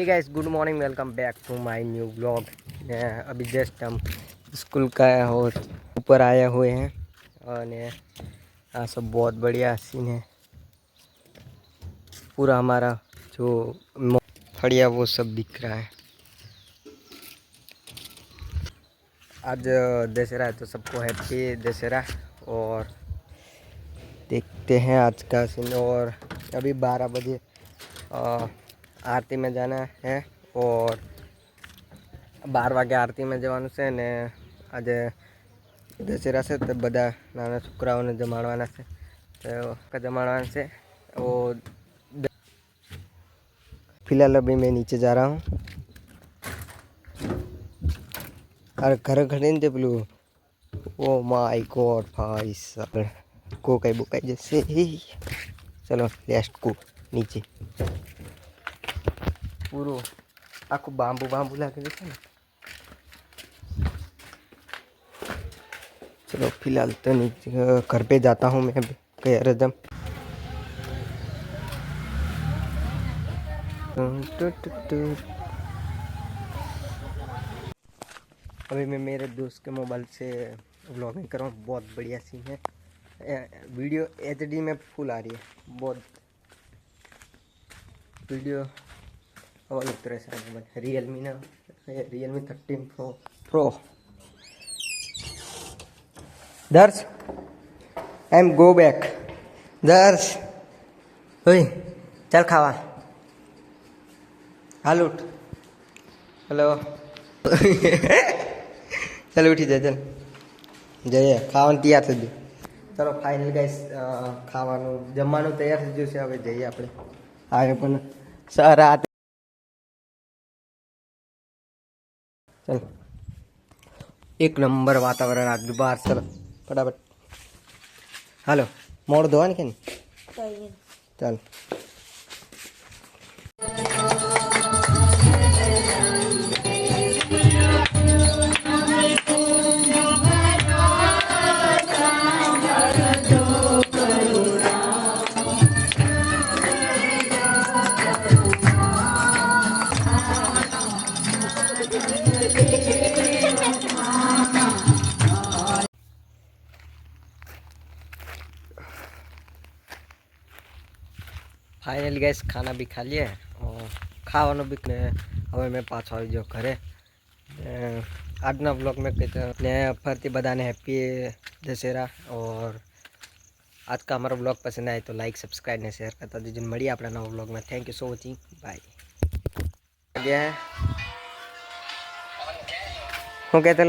Hey guys, good morning, welcome back to my new blog. अभी just हम school का और ऊपर आए हुए हैं और यहाँ सब बहुत बढ़िया सीन है। पूरा हमारा जो फड़िया वो सब दिख रहा है। आज दशहरा है तो सबको हैप्पी दशहरा। और देखते हैं आज का सीन। और अभी 12 बजे आरती में जाना है और 12 વાગે આરતી में જવાનું છે ને આજે દશેરા છે તો બધા નાના છોકરાઓને જમાડવાના છે તો જમાડવાના છે। वो फिलहाल अभी मैं नीचे जा रहा हूँ और घर खड़े थे पेलू। ओ माय गॉड भाई साहब को कई बुकाई जैसे ही। चलो लेट्स गो नीचे। पूरो आखो बांबू बांबू लागे છે ને। चलो फिलहाल तो नीचे घर पे जाता हूँ मैं कह रजम। अभी मैं मेरे दोस्त के मोबाइल से व्लॉगिंग कर रहा हूँ। बहुत बढ़िया सीन है। वीडियो एचडी में फुल आ रही है। बहुत वीडियो और एक तरह से मोबाइल रियलमी ना रियलमी 13 प्रो। दर्श आई एम गो बैक। दर्श ओए चल खावा हाल उठ। हेलो चल उठी जा चल જઈએ ખાવાનું તૈયાર થઈ ગયું। ચલો ફાઇનલ ગાઈસ ખાવાનું જમવાનું તૈયાર થઈ ગયું છે। હવે જઈએ આપણે આવે પણ રાત। चल एक नंबर वातावरण आज बाहर। चल फटाफट हेलो मोड़ दो कि नहीं। चल फाइनल गैस खाना भी खा लिए और खावा भी हमें मैं पाछो आई जाओ घरे। आजना ब्लॉग में कहते फरती बधाने हैप्पी दशहरा। और आज का हमारा ब्लॉग पसंद आए तो लाइक सब्सक्राइब ने शेयर करता दीजिए। मड़ी अपना नवा ब्लॉग में। Thank you so watching bye. गया है हूँ कहते